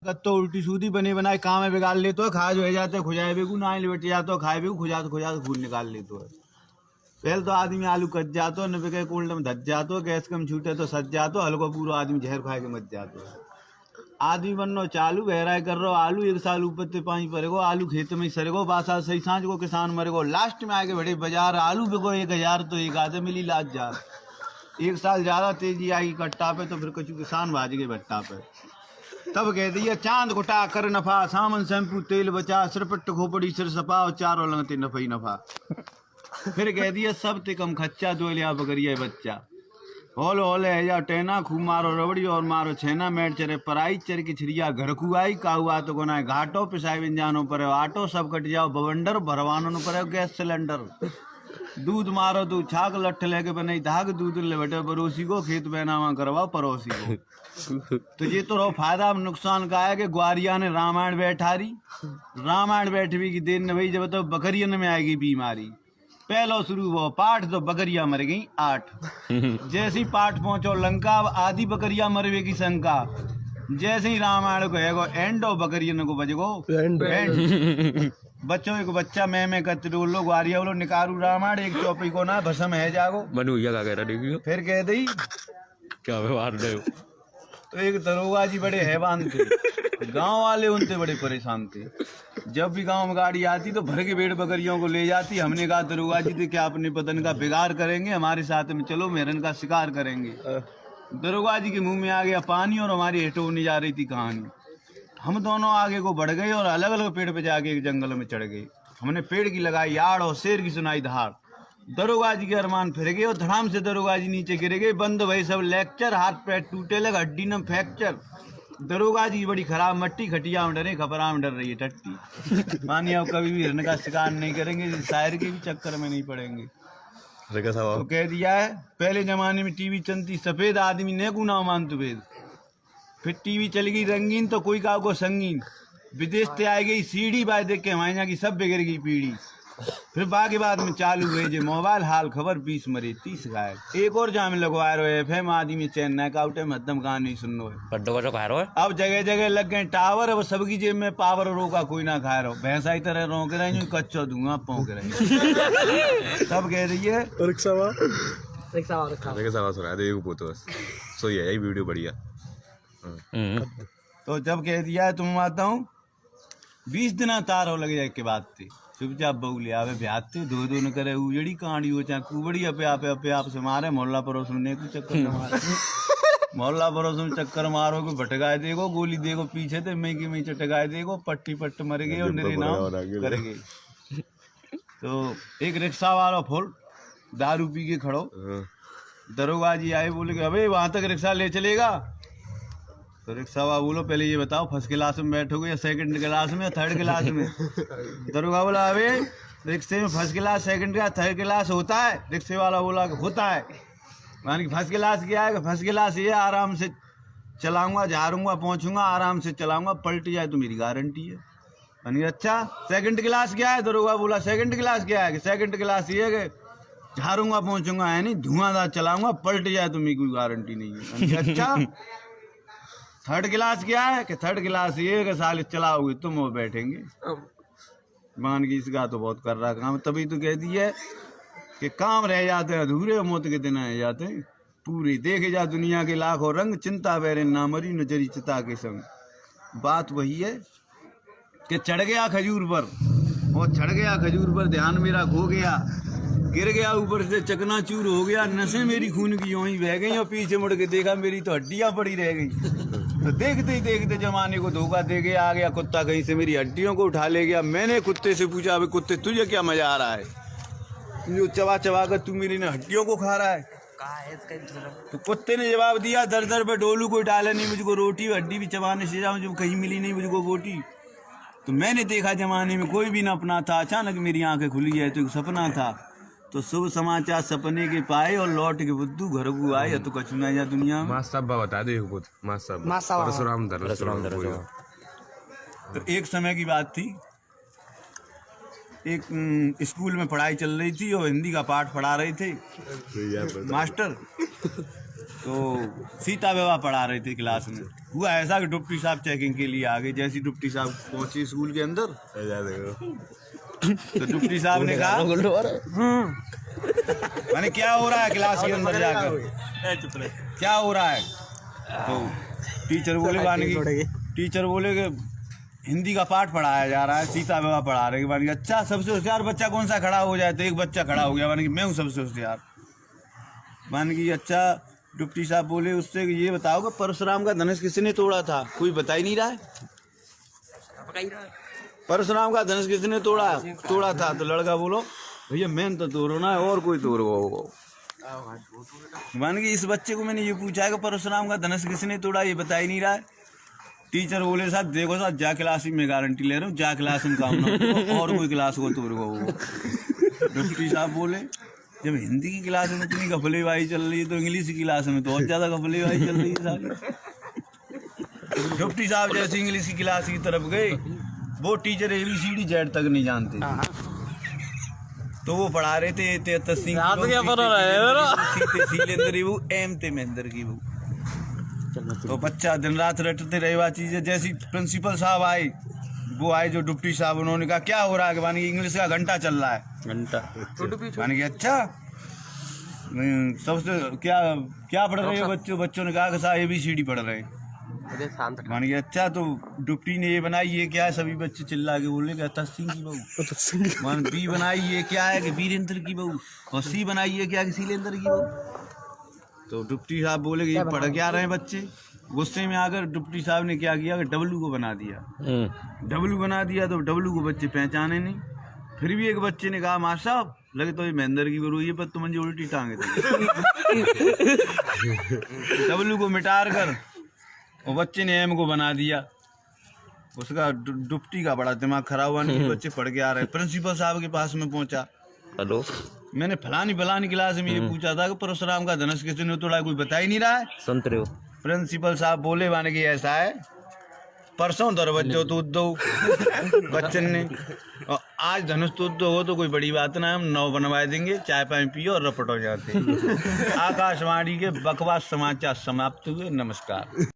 तो उल्टी सूदी बने बनाए काम में बिगाड़ ले तो खा जो है जाते खुजाए बेगू ना लेट जाते खाए बेगू खुजा तो खून निकाल ले तो है। पहले तो आदमी आलू कट जातो न बिके कोल्ड में धस जातो गैस कम छूटे तो सज जातो हल्को पूरा आदमी जहर खाए के मच जातो। आदमी बननो चालू बहराए कर रहो आलू 1 साल ऊपर ते पानी पड़ेगो आलू खेत में सरेगो 5 साल सही सांझ को किसान मरेगो लास्ट में आगे बड़े बाजार आलू बिको 1000 तो एक आधे मिली लाज जा 1 साल ज्यादा तेजी आई कट्टा पे तो फिर कुछ किसान भाज गए भट्टा पे। तब कह दिया चांद घुटा कर नफा सामन शैम्पू तेल बचा सिरपट खोपड़ी सिर सपा और चारों लगते नफा ही नफा। फिर कह दिया सब ते कम खच्चा दो लिया बकरिया बच्चा होल होले है या टेना खूब मारो रबड़ी और मारो छेना मैट चरे पराई चर की छिड़िया घर को आई काहुआ तो गोना घाटो पिसाई विंजानो पर आटो सब कट जाओ बवंडर भरवानो पर गैस सिलेंडर दूध मारो तू छाक लठ लेके बने धाग दूध ले बटे पड़ोसी को खेत बहनावा करवाओ पड़ोसी को। तो ये तो रहो फायदा नुकसान का है कि ग्वारिया ने रामायण बैठारी रामायण बैठवी की देर न भाई जब तो बकरियन में आएगी बीमारी। पहलो शुरू वो पाठ तो बकरिया मर गई 8 जैसी पाठ पहुंचो लंका आधी बकरिया मरवे की शंका जैसे ही रामायण को है एंडो बकरियन को बजगो एंड बच्चों एक बच्चा मैं कत्रोलो ग्वारिया बोलो निकारू रामायण एक चौपी को ना भसम है जागो मनुया का कह रहा देखियो फिर कह दी क्या व्यवहार दे। तो एक दरोगा जी बड़े हैवान थे गांव वाले उनसे बड़े परेशान थे। जब भी गांव में गाड़ी आती तो भर के भेड़ बकरियों को ले जाती। हमने कहा दरोगा जी थे क्या अपने पतन का बिगाड़ करेंगे हमारे साथ में चलो मेरन का शिकार करेंगे। दरोगा जी के मुंह में आ गया पानी और हमारी हेटो होने जा रही थी कहानी। हम दोनों आगे को बढ़ गए और अलग अलग पेड़ पे जाके एक जंगल में चढ़ गए। हमने पेड़ की लगाई आड़ और शेर की सुनाई धार। दरोगा जी के अरमान फिर गए और धड़ाम से दरोगा जी नीचे गिर गए। बंद भाई सब लेक्चर हाथ पैर टूटे लगे हड्डी न फ्रैक्चर। दरोगा जी बड़ी खराब मट्टी खटिया में डरे खपरा में डर रही है टट्टी। मानिए अब कभी भी हिरन का शिकार नहीं करेंगे शायर के भी चक्कर में नहीं पड़ेंगे। तो कह दिया है पहले जमाने में टीवी चलती सफेद आदमी ने गुना मानतु वेद। फिर टीवी चली गई रंगीन तो कोई का को संगीन। विदेश से आई गई सीडी बाय देख के हमारे यहाँ की सब बिगड़ गई पीढ़ी। फिर बाकी बाद में चालू हुए जो मोबाइल हाल खबर 20 मरे 30 घायल। एक और जाम लगवाए रहे FM आदमी चैन नैक आउट है मध्यम गाने सुन रहे। अब जगह जगह लग गए टावर। अब सबकी जेब में पावर रोका कोई ना खाए रहो भैंसा की तरह रोक रहे हैं कच्चा धुआं पौंक रहे। तब कह रही है रिक्शा सुना देखो सो यही वीडियो बढ़िया। तो जब कह दिया है तुम आता हूँ 20 दिन तार हो लगे जाए के बाद थे चुपचाप बउले आवे ब्याते दो न करे उजड़ी कहानी हो चाहे कुबड़ी अपे आप से मारे मोहल्ला पड़ोस में नेकू चक्कर न मारे। मोहल्ला पड़ोस में चक्कर मारो को भटकाए देगो गोली देगो पीछे थे मैं की चटकाए देगो पट्टी पट्ट मर गए और निरे नाम कर गए। तो एक रिक्शा वाला फुल दारू पी के खड़ो। दरोगा जी आए बोले कि अबे वहां तक रिक्शा ले चलेगा। तो रिक्शा वाला बोलो पहले ये बताओ फर्स्ट क्लास में बैठोगे या सेकंड क्लास में या थर्ड क्लास में। दरोगा बोला अबे रिक्शे में first class second class third class होता है। रिक्शे वाला बोला होता है। मानी फर्स्ट क्लास क्या है फर्स्ट क्लास ये आराम से चलाऊंगा झाड़ूंगा पहुंचूंगा आराम से चलाऊंगा पलट जाए तो मेरी गारंटी है। मानी अच्छा सेकंड क्लास क्या है। दरोगा बोला सेकंड क्लास क्या है सेकंड क्लास ये है कि झाड़ूंगा पहुंचूंगा है नहीं धुआंधार चलाऊंगा पलट जाए तो मेरी कोई गारंटी नहीं है। अच्छा थर्ड क्लास क्या है कि थर्ड क्लास ये कि साल चलाओगे तुम वो बैठेंगे। मान की इसका तो बहुत कर रहा काम। तभी तो कह दी है कि काम रह जाते हैं अधूरे मौत के दिन रह जाते हैं पूरी। देखे जा दुनिया के लाखों रंग चिंता बेरे ना मरी न जरी चिता के संग। बात वही है कि चढ़ गया खजूर पर और चढ़ गया खजूर पर ध्यान मेरा खो गया गिर गया ऊपर से चकनाचूर हो गया नसें मेरी खून की यूं ही बह गई और पीछे मुड़ के देखा मेरी तो हड्डियां पड़ी रह गई। तो देखते ही देखते जमाने को धोखा दे गया आ गया कुत्ता कहीं से मेरी हड्डियों को उठा ले गया। मैंने कुत्ते से पूछा अबे कुत्ते तुझे क्या मजा आ रहा है जो चबा चबा कर तू मेरी हड्डियों को खा रहा है। तो कुत्ते ने जवाब दिया दर दर पे डोलू कोई डाले नहीं मुझको रोटी हड्डी भी चबाने से जा मुझे कहीं मिली नहीं मुझको बोटी। तो मैंने देखा जमाने में कोई भी न अपना था अचानक मेरी आंखें खुली है तो एक सपना था। तो शुभ समाचार सपने के पाए और लौट के बुद्धू घर को आए तो कछु ना जा दुनिया में। बता दे परशुराम तो एक समय की बात थी एक स्कूल में पढ़ाई चल रही थी और हिंदी का पाठ पढ़ा रहे थे मास्टर। तो सीता विवाह पढ़ा रहे थे क्लास में। हुआ ऐसा कि डिप्टी साहब चेकिंग के लिए आ गए। जैसे ही डिप्टी साहब पहुंचे स्कूल के अंदर तो डिप्टी साहब ने कहा मैंने क्या हो रहा है क्लास के अंदर जाकर, क्या हो रहा है? तो टीचर बोले कि हिंदी का पाठ पढ़ाया जा रहा है, सीता विवाह पढ़ा रहे। माने कि अच्छा सबसे होशियार बच्चा कौन सा खड़ा हो जाए? तो एक बच्चा खड़ा हो गया, माने कि मैं हूँ सबसे होशियार। माने कि अच्छा डिप्टी साहब बोले उससे कि ये बताओ कि परशुराम का धनुष किसने तोड़ा था? कोई बता ही नहीं रहा है। परशुराम का धनुष किसने तोड़ा था? तो लड़का बोलो भैया मैं तो तोड़ो ना, और कोई तोड़ो। मान कि इस बच्चे को मैंने ये पूछा है कि परशुराम का धनुष किसने तोड़ा, ये बता ही नहीं रहा है। टीचर बोले साहब देखो साहब जा क्लास में गारंटी ले रहा हूँ, जा क्लास में काम ना करो, और कोई क्लास को तोड़ गो। डिप्टी साहब बोले जब हिंदी की क्लास में इतनी गफलेबाजी चल रही है तो इंग्लिश की क्लास में तो और ज्यादा गफलेबाजी चल रही है सारी। डिप्टी साहब जैसे इंग्लिश की क्लास की तरफ गए, वो टीचर ABCD Z तक नहीं जानते, तो वो पढ़ा रहे थे तो बच्चा दिन रात रटते रहे हुआ चीज है। जैसी प्रिंसिपल साहब आए, वो आए जो डिप्टी साहब, उन्होंने कहा क्या हो रहा है? मानी इंग्लिश का घंटा चल रहा है। मानी कि अच्छा सबसे क्या पढ़ रहे हो बच्चों ने कहा कि साहब ABCD पढ़ रहे हैं। मानी कि अच्छा तो डिप्टी ने ये बनाई, ये क्या है? सभी बच्चे चिल्ला के बोले कि सिंह की बहू। मान B बनाई, ये क्या है? कि वीरेंद्र की बहू। और C बनाई, ये क्या? कि शीलेंद्र की बहू। तो डिप्टी साहब बोले कि ये पढ़ क्या रहे हैं बच्चे? गुस्से में आकर डिप्टी साहब ने क्या किया कि W को बना दिया। W बना दिया तो W को बच्चे पहचाने नहीं। फिर भी एक बच्चे ने कहा मास्टर साहब लगे तो ये महेंद्र की बहू है, पर तुम मुझे उल्टी टांगे थे। W को मिटार कर और बच्चे ने M को बना दिया। उसका डिप्टी का बड़ा दिमाग खराब हुआ, नहीं बच्चे पढ़ के आ रहे। प्रिंसिपल साहब के पास में पहुंचा, हेलो मैंने फलानी क्लास में ये पूछा था कि परशुराम का धनुष किसने तोड़ा, कोई बता ही नहीं रहा है। सुन रहे हो? प्रिंसिपल साहब बोले माने कि ऐसा है परसों दरवाजो तो दो बच्चन ने, और आज धनुष तो दो हो तो कोई बड़ी बात ना, हम 9 बनवा देंगे, चाय पानी पियो और रपट हो जाते। आकाशवाणी के बकवास समाचार समाप्त हुए। नमस्कार।